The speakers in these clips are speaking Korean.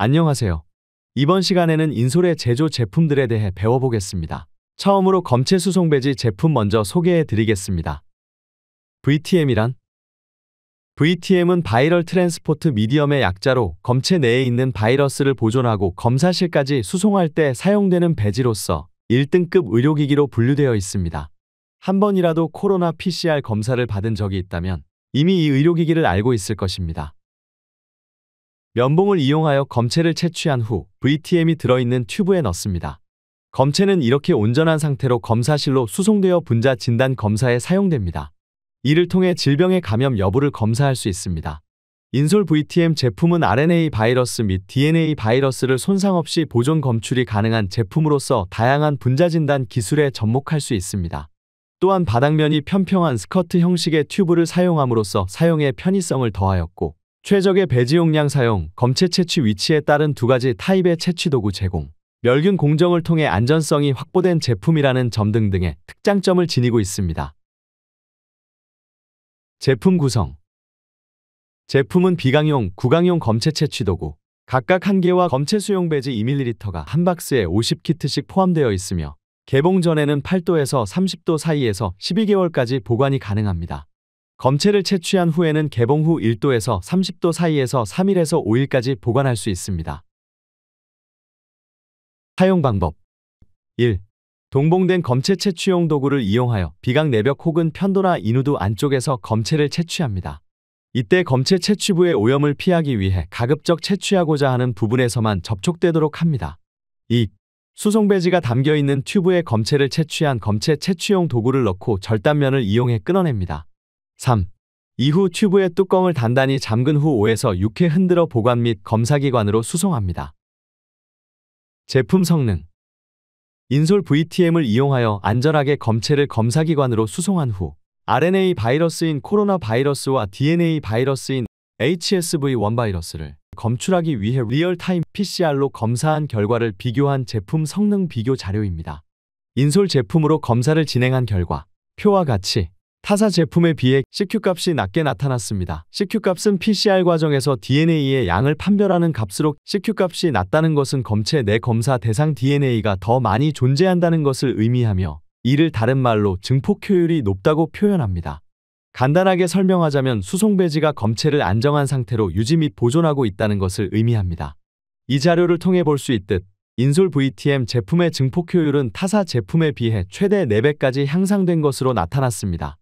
안녕하세요. 이번 시간에는 인솔의 제조 제품들에 대해 배워보겠습니다. 처음으로 검체 수송 배지 제품 먼저 소개해 드리겠습니다. VTM이란? VTM은 바이럴 트랜스포트 미디엄의 약자로 검체 내에 있는 바이러스를 보존하고 검사실까지 수송할 때 사용되는 배지로서 1등급 의료기기로 분류되어 있습니다. 한 번이라도 코로나 PCR 검사를 받은 적이 있다면 이미 이 의료기기를 알고 있을 것입니다. 면봉을 이용하여 검체를 채취한 후 VTM이 들어있는 튜브에 넣습니다. 검체는 이렇게 온전한 상태로 검사실로 수송되어 분자 진단 검사에 사용됩니다. 이를 통해 질병의 감염 여부를 검사할 수 있습니다. 인솔 VTM 제품은 RNA 바이러스 및 DNA 바이러스를 손상 없이 보존 검출이 가능한 제품으로서 다양한 분자 진단 기술에 접목할 수 있습니다. 또한 바닥면이 평평한 스커트 형식의 튜브를 사용함으로써 사용의 편의성을 더하였고, 최적의 배지 용량 사용, 검체 채취 위치에 따른 두 가지 타입의 채취 도구 제공, 멸균 공정을 통해 안전성이 확보된 제품이라는 점 등등의 특장점을 지니고 있습니다. 제품 구성. 제품은 비강용, 구강용 검체 채취 도구, 각각 1개와 검체 수용 배지 2ml가 한 박스에 50키트씩 포함되어 있으며 개봉 전에는 8도에서 30도 사이에서 12개월까지 보관이 가능합니다. 검체를 채취한 후에는 개봉 후 1도에서 30도 사이에서 3일에서 5일까지 보관할 수 있습니다. 사용 방법. 1. 동봉된 검체 채취용 도구를 이용하여 비강 내벽 혹은 편도나 인후두 안쪽에서 검체를 채취합니다. 이때 검체 채취부의 오염을 피하기 위해 가급적 채취하고자 하는 부분에서만 접촉되도록 합니다. 2. 수송 배지가 담겨있는 튜브에 검체를 채취한 검체 채취용 도구를 넣고 절단면을 이용해 끊어냅니다. 3. 이후 튜브의 뚜껑을 단단히 잠근 후 5에서 6회 흔들어 보관 및 검사기관으로 수송합니다. 제품 성능. 인솔 VTM을 이용하여 안전하게 검체를 검사기관으로 수송한 후 RNA 바이러스인 코로나 바이러스와 DNA 바이러스인 HSV1 바이러스를 검출하기 위해 리얼타임 PCR로 검사한 결과를 비교한 제품 성능 비교 자료입니다. 인솔 제품으로 검사를 진행한 결과 표와 같이 타사 제품에 비해 CQ값이 낮게 나타났습니다. CQ값은 PCR 과정에서 DNA의 양을 판별하는 값으로 CQ값이 낮다는 것은 검체 내 검사 대상 DNA가 더 많이 존재한다는 것을 의미하며 이를 다른 말로 증폭 효율이 높다고 표현합니다. 간단하게 설명하자면 수송 배지가 검체를 안정한 상태로 유지 및 보존하고 있다는 것을 의미합니다. 이 자료를 통해 볼 수 있듯 인솔 VTM 제품의 증폭 효율은 타사 제품에 비해 최대 4배까지 향상된 것으로 나타났습니다.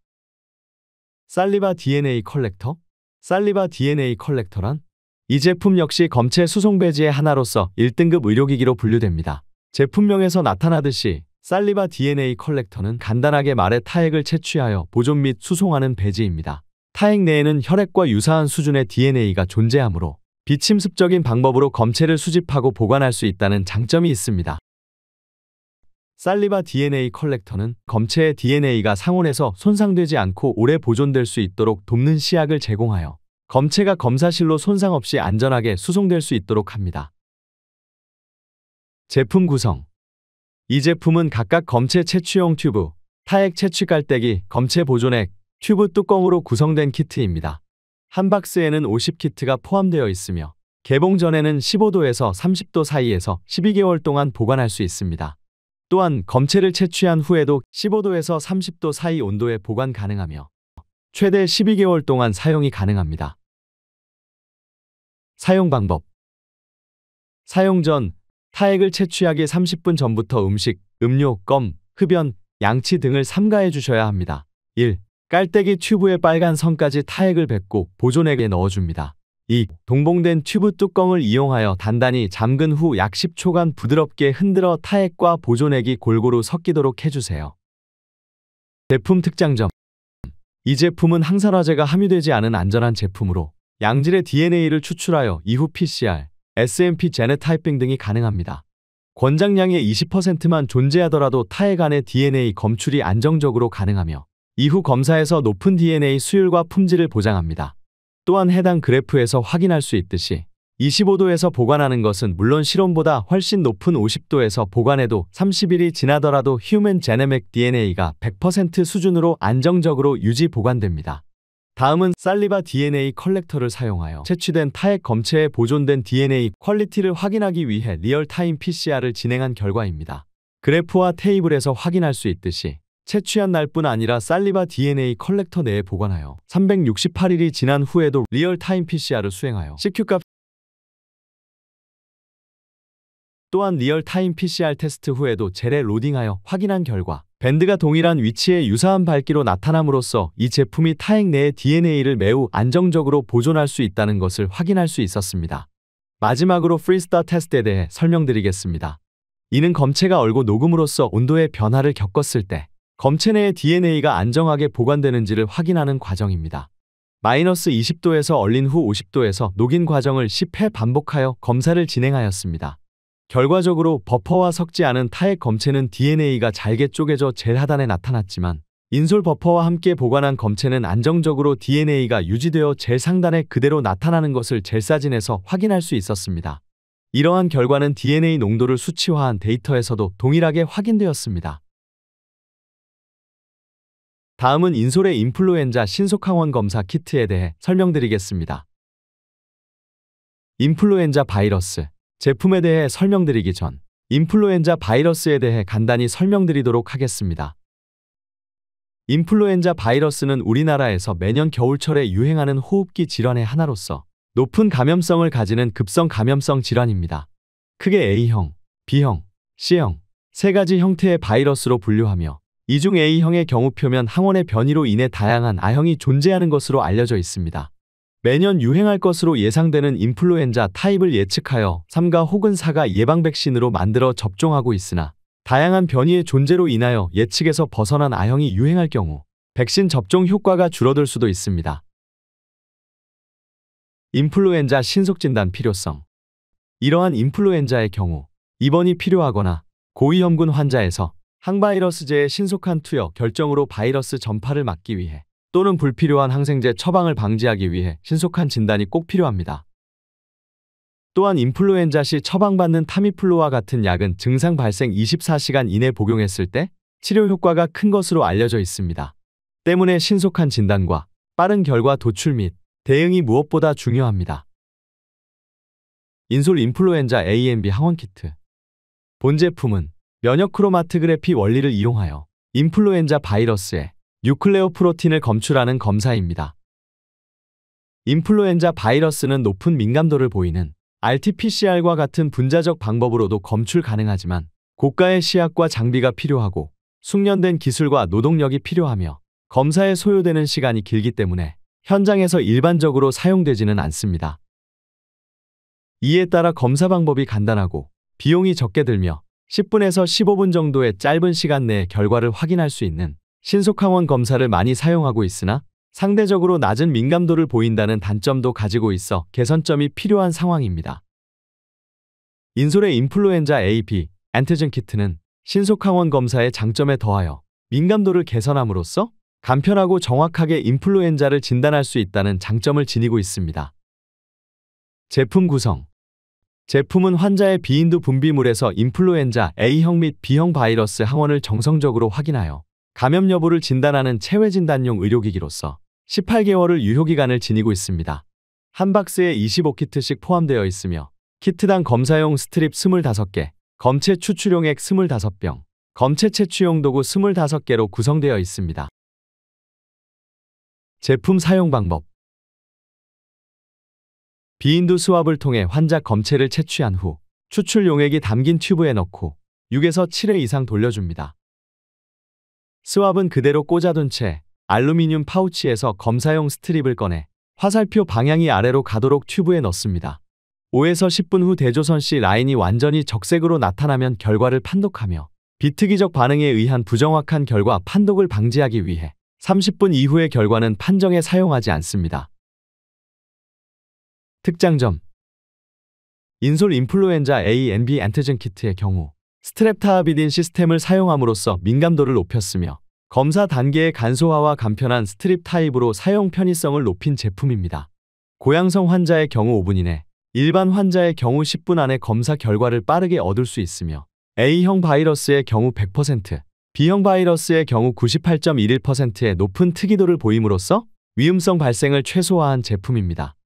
살리바 DNA 컬렉터? 살리바 DNA 컬렉터란? 이 제품 역시 검체 수송 배지의 하나로서 1등급 의료기기로 분류됩니다. 제품명에서 나타나듯이 살리바 DNA 컬렉터는 간단하게 말해 타액을 채취하여 보존 및 수송하는 배지입니다. 타액 내에는 혈액과 유사한 수준의 DNA가 존재하므로 비침습적인 방법으로 검체를 수집하고 보관할 수 있다는 장점이 있습니다. 살리바 DNA 컬렉터는 검체의 DNA가 상온에서 손상되지 않고 오래 보존될 수 있도록 돕는 시약을 제공하여 검체가 검사실로 손상 없이 안전하게 수송될 수 있도록 합니다. 제품 구성. 이 제품은 각각 검체 채취용 튜브, 타액 채취 깔때기, 검체 보존액, 튜브 뚜껑으로 구성된 키트입니다. 한 박스에는 50키트가 포함되어 있으며 개봉 전에는 15도에서 30도 사이에서 12개월 동안 보관할 수 있습니다. 또한 검체를 채취한 후에도 15도에서 30도 사이 온도에 보관 가능하며 최대 12개월 동안 사용이 가능합니다. 사용 방법. 사용 전 타액을 채취하기 30분 전부터 음식, 음료, 껌, 흡연, 양치 등을 삼가해 주셔야 합니다. 1. 깔때기 튜브의 빨간 선까지 타액을 뱉고 보존액에 넣어줍니다. 2. 동봉된 튜브 뚜껑을 이용하여 단단히 잠근 후 약 10초간 부드럽게 흔들어 타액과 보존액이 골고루 섞이도록 해주세요. 제품 특장점. 이 제품은 항산화제가 함유되지 않은 안전한 제품으로 양질의 DNA를 추출하여 이후 PCR, SMP 제네타이핑 등이 가능합니다. 권장량의 20%만 존재하더라도 타액 안의 DNA 검출이 안정적으로 가능하며 이후 검사에서 높은 DNA 수율과 품질을 보장합니다. 또한 해당 그래프에서 확인할 수 있듯이 25도에서 보관하는 것은 물론 실온보다 훨씬 높은 50도에서 보관해도 30일이 지나더라도 휴먼 제네믹 DNA가 100% 수준으로 안정적으로 유지 보관됩니다. 다음은 살리바 DNA 컬렉터를 사용하여 채취된 타액 검체에 보존된 DNA 퀄리티를 확인하기 위해 리얼타임 PCR을 진행한 결과입니다. 그래프와 테이블에서 확인할 수 있듯이 채취한 날뿐 아니라 살리바 DNA 컬렉터 내에 보관하여 368일이 지난 후에도 리얼타임 PCR을 수행하여 CQ값 또한 리얼타임 PCR 테스트 후에도 젤에 로딩하여 확인한 결과 밴드가 동일한 위치에 유사한 밝기로 나타남으로써 이 제품이 타액 내의 DNA를 매우 안정적으로 보존할 수 있다는 것을 확인할 수 있었습니다. 마지막으로 프리스타 테스트에 대해 설명드리겠습니다. 이는 검체가 얼고 녹음으로써 온도의 변화를 겪었을 때 검체 내의 DNA가 안정하게 보관되는지를 확인하는 과정입니다. 마이너스 20도에서 얼린 후 50도에서 녹인 과정을 10회 반복하여 검사를 진행하였습니다. 결과적으로 버퍼와 섞지 않은 타액 검체는 DNA가 잘게 쪼개져 젤 하단에 나타났지만 인솔 버퍼와 함께 보관한 검체는 안정적으로 DNA가 유지되어 젤 상단에 그대로 나타나는 것을 젤 사진에서 확인할 수 있었습니다. 이러한 결과는 DNA 농도를 수치화한 데이터에서도 동일하게 확인되었습니다. 다음은 인솔의 인플루엔자 신속항원 검사 키트에 대해 설명드리겠습니다. 인플루엔자 바이러스 제품에 대해 설명드리기 전 인플루엔자 바이러스에 대해 간단히 설명드리도록 하겠습니다. 인플루엔자 바이러스는 우리나라에서 매년 겨울철에 유행하는 호흡기 질환의 하나로서 높은 감염성을 가지는 급성 감염성 질환입니다. 크게 A형, B형, C형 세 가지 형태의 바이러스로 분류하며 이 중 A형의 경우 표면 항원의 변이로 인해 다양한 A형이 존재하는 것으로 알려져 있습니다. 매년 유행할 것으로 예상되는 인플루엔자 타입을 예측하여 3가 혹은 4가 예방 백신으로 만들어 접종하고 있으나 다양한 변이의 존재로 인하여 예측에서 벗어난 A형이 유행할 경우 백신 접종 효과가 줄어들 수도 있습니다. 인플루엔자 신속진단 필요성 이러한 인플루엔자의 경우 입원이 필요하거나 고위험군 환자에서 항바이러스제의 신속한 투여 결정으로 바이러스 전파를 막기 위해 또는 불필요한 항생제 처방을 방지하기 위해 신속한 진단이 꼭 필요합니다. 또한 인플루엔자 시 처방받는 타미플루와 같은 약은 증상 발생 24시간 이내 복용했을 때 치료 효과가 큰 것으로 알려져 있습니다. 때문에 신속한 진단과 빠른 결과 도출 및 대응이 무엇보다 중요합니다. 인솔 인플루엔자 A&B 항원 키트 본 제품은 면역 크로마토그래피 원리를 이용하여 인플루엔자 바이러스의 뉴클레오 프로틴을 검출하는 검사입니다. 인플루엔자 바이러스는 높은 민감도를 보이는 RT-PCR과 같은 분자적 방법으로도 검출 가능하지만 고가의 시약과 장비가 필요하고 숙련된 기술과 노동력이 필요하며 검사에 소요되는 시간이 길기 때문에 현장에서 일반적으로 사용되지는 않습니다. 이에 따라 검사 방법이 간단하고 비용이 적게 들며 10분에서 15분 정도의 짧은 시간 내에 결과를 확인할 수 있는 신속항원 검사를 많이 사용하고 있으나 상대적으로 낮은 민감도를 보인다는 단점도 가지고 있어 개선점이 필요한 상황입니다. 인솔의 인플루엔자 A/B 안티젠 키트는 신속항원 검사의 장점에 더하여 민감도를 개선함으로써 간편하고 정확하게 인플루엔자를 진단할 수 있다는 장점을 지니고 있습니다. 제품 구성 제품은 환자의 비인두 분비물에서 인플루엔자 A형 및 B형 바이러스 항원을 정성적으로 확인하여 감염 여부를 진단하는 체외 진단용 의료기기로서 18개월을 유효기간을 지니고 있습니다. 한 박스에 25키트씩 포함되어 있으며 키트당 검사용 스트립 25개, 검체 추출용액 25병, 검체 채취용 도구 25개로 구성되어 있습니다. 제품 사용 방법 비인두 스왑을 통해 환자 검체를 채취한 후 추출 용액이 담긴 튜브에 넣고 6에서 7회 이상 돌려줍니다. 스왑은 그대로 꽂아둔 채 알루미늄 파우치에서 검사용 스트립을 꺼내 화살표 방향이 아래로 가도록 튜브에 넣습니다. 5에서 10분 후 대조선 시 라인이 완전히 적색으로 나타나면 결과를 판독하며 비특이적 반응에 의한 부정확한 결과 판독을 방지하기 위해 30분 이후의 결과는 판정에 사용하지 않습니다. 특장점 인솔 인플루엔자 A&B 안티젠 키트의 경우 스트랩타아비딘 시스템을 사용함으로써 민감도를 높였으며 검사 단계의 간소화와 간편한 스트립 타입으로 사용 편의성을 높인 제품입니다. 고양성 환자의 경우 5분 이내, 일반 환자의 경우 10분 안에 검사 결과를 빠르게 얻을 수 있으며 A형 바이러스의 경우 100%, B형 바이러스의 경우 98.11%의 높은 특이도를 보임으로써 위험성 발생을 최소화한 제품입니다.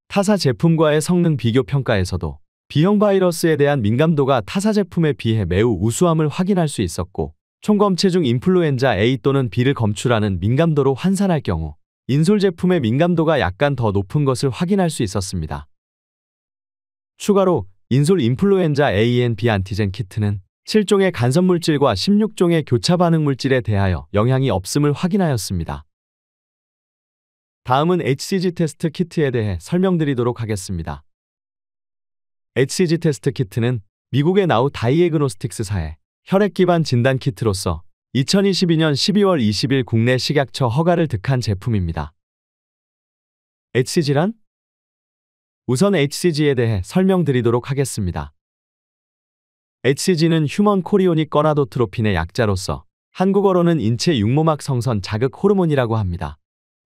타사 제품과의 성능 비교 평가에서도 B형 바이러스에 대한 민감도가 타사 제품에 비해 매우 우수함을 확인할 수 있었고, 총검체 중 인플루엔자 A 또는 B를 검출하는 민감도로 환산할 경우 인솔 제품의 민감도가 약간 더 높은 것을 확인할 수 있었습니다. 추가로 인솔 인플루엔자 A&B 안티젠 키트는 7종의 간섭물질과 16종의 교차 반응 물질에 대하여 영향이 없음을 확인하였습니다. 다음은 HCG 테스트 키트에 대해 설명드리도록 하겠습니다. HCG 테스트 키트는 미국의 나우 다이애그노스틱스사의 혈액 기반 진단 키트로서 2022년 12월 20일 국내 식약처 허가를 득한 제품입니다. HCG란? 우선 HCG에 대해 설명드리도록 하겠습니다. HCG는 휴먼 코리오닉 거나도트로핀의 약자로서 한국어로는 인체 육모막 성선 자극 호르몬이라고 합니다.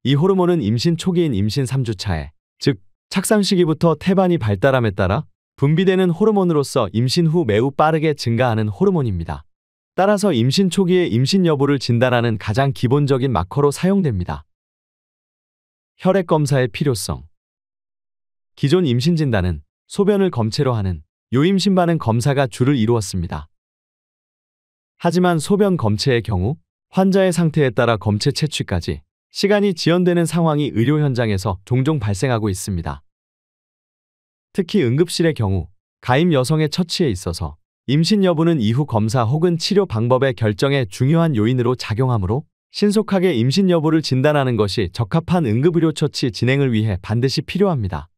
이 호르몬은 임신 초기인 임신 3주차에, 즉 착상 시기부터 태반이 발달함에 따라 분비되는 호르몬으로서 임신 후 매우 빠르게 증가하는 호르몬입니다. 따라서 임신 초기에 임신 여부를 진단하는 가장 기본적인 마커로 사용됩니다. 혈액 검사의 필요성. 기존 임신 진단은 소변을 검체로 하는 요임신 반응 검사가 주를 이루었습니다. 하지만 소변 검체의 경우 환자의 상태에 따라 검체 채취까지 시간이 지연되는 상황이 의료 현장에서 종종 발생하고 있습니다. 특히 응급실의 경우 가임 여성의 처치에 있어서 임신 여부는 이후 검사 혹은 치료 방법의 결정에 중요한 요인으로 작용하므로 신속하게 임신 여부를 진단하는 것이 적합한 응급의료 처치 진행을 위해 반드시 필요합니다.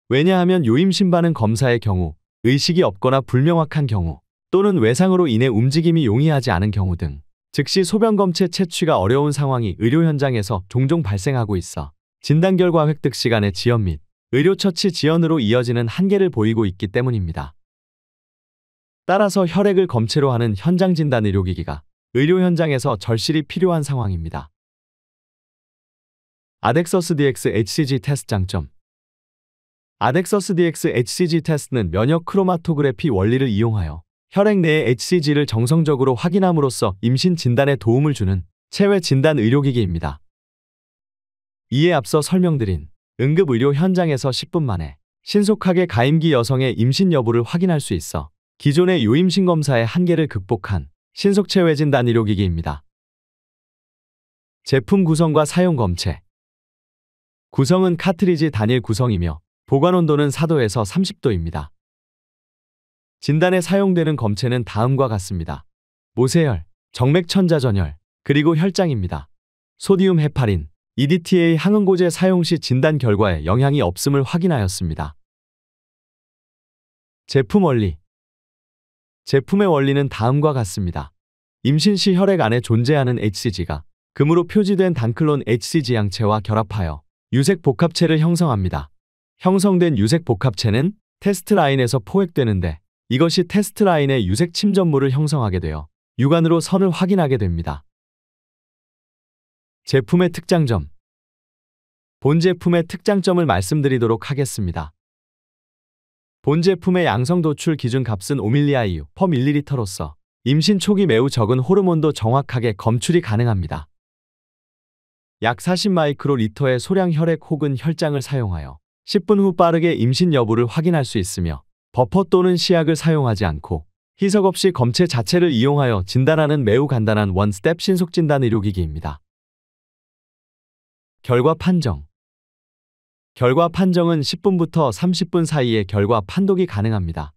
왜냐하면 요임신 반응 검사의 경우 의식이 없거나 불명확한 경우 또는 외상으로 인해 움직임이 용이하지 않은 경우 등 즉시 소변 검체 채취가 어려운 상황이 의료 현장에서 종종 발생하고 있어 진단 결과 획득 시간의 지연 및 의료 처치 지연으로 이어지는 한계를 보이고 있기 때문입니다. 따라서 혈액을 검체로 하는 현장 진단 의료기기가 의료 현장에서 절실히 필요한 상황입니다. 아덱서스 DX HCG 테스트 장점. 아덱서스 DX HCG 테스트는 면역 크로마토그래피 원리를 이용하여 혈액 내의 HCG를 정성적으로 확인함으로써 임신 진단에 도움을 주는 체외 진단 의료기기입니다. 이에 앞서 설명드린 응급의료 현장에서 10분 만에 신속하게 가임기 여성의 임신 여부를 확인할 수 있어 기존의 요임신 검사의 한계를 극복한 신속체외 진단 의료기기입니다. 제품 구성과 사용 검체. 구성은 카트리지 단일 구성이며 보관 온도는 4도에서 30도입니다. 진단에 사용되는 검체는 다음과 같습니다. 모세혈, 정맥천자전혈, 그리고 혈장입니다. 소디움 헤파린, EDTA 항응고제 사용 시 진단 결과에 영향이 없음을 확인하였습니다. 제품 원리. 제품의 원리는 다음과 같습니다. 임신 시 혈액 안에 존재하는 HCG가 금으로 표지된 단클론 HCG 양체와 결합하여 유색 복합체를 형성합니다. 형성된 유색 복합체는 테스트 라인에서 포획되는데 이것이 테스트 라인의 유색 침전물을 형성하게 되어 육안으로 선을 확인하게 됩니다. 제품의 특장점. 본 제품의 특장점을 말씀드리도록 하겠습니다. 본 제품의 양성 도출 기준 값은 5ml/ml per ml로서 임신 초기 매우 적은 호르몬도 정확하게 검출이 가능합니다. 약 40마이크로리터의 소량 혈액 혹은 혈장을 사용하여 10분 후 빠르게 임신 여부를 확인할 수 있으며 버퍼 또는 시약을 사용하지 않고 희석 없이 검체 자체를 이용하여 진단하는 매우 간단한 원스텝 신속진단 의료기기입니다. 결과 판정. 결과 판정은 10분부터 30분 사이에 결과 판독이 가능합니다.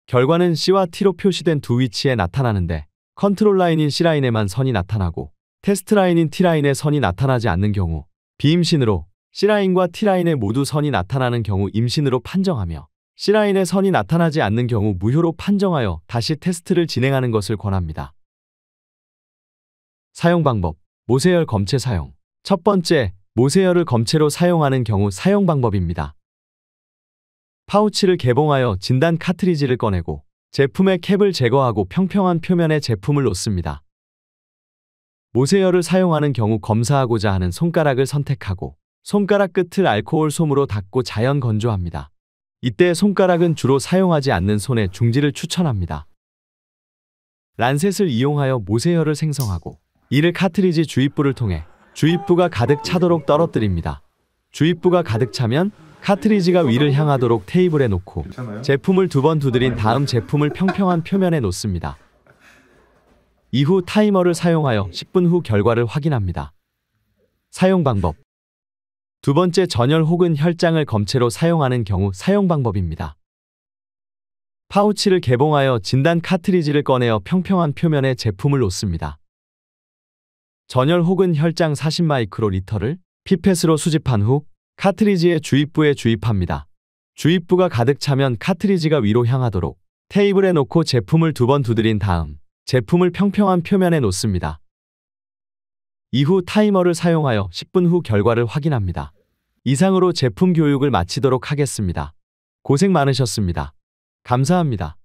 결과는 C와 T로 표시된 두 위치에 나타나는데 컨트롤 라인인 C라인에만 선이 나타나고 테스트 라인인 T라인에 선이 나타나지 않는 경우 비임신으로, C라인과 T라인에 모두 선이 나타나는 경우 임신으로 판정하며 C라인에 선이 나타나지 않는 경우 무효로 판정하여 다시 테스트를 진행하는 것을 권합니다. 사용 방법. 모세혈 검체 사용. 첫 번째, 모세혈을 검체로 사용하는 경우 사용 방법입니다. 파우치를 개봉하여 진단 카트리지를 꺼내고 제품의 캡을 제거하고 평평한 표면에 제품을 놓습니다. 모세혈을 사용하는 경우 검사하고자 하는 손가락을 선택하고 손가락 끝을 알코올 솜으로 닦고 자연 건조합니다. 이때 손가락은 주로 사용하지 않는 손의 중지를 추천합니다. 란셋을 이용하여 모세혈을 생성하고 이를 카트리지 주입부를 통해 주입부가 가득 차도록 떨어뜨립니다. 주입부가 가득 차면 카트리지가 위를 향하도록 테이블에 놓고 괜찮아요? 제품을 2번 두드린 다음 제품을 평평한 표면에 놓습니다. 이후 타이머를 사용하여 10분 후 결과를 확인합니다. 사용 방법. 두 번째, 전열 혹은 혈장을 검체로 사용하는 경우 사용 방법입니다. 파우치를 개봉하여 진단 카트리지를 꺼내어 평평한 표면에 제품을 놓습니다. 전열 혹은 혈장 40마이크로리터를 피펫으로 수집한 후 카트리지의 주입부에 주입합니다. 주입부가 가득 차면 카트리지가 위로 향하도록 테이블에 놓고 제품을 2번 두드린 다음 제품을 평평한 표면에 놓습니다. 이후 타이머를 사용하여 10분 후 결과를 확인합니다. 이상으로 제품 교육을 마치도록 하겠습니다. 고생 많으셨습니다. 감사합니다.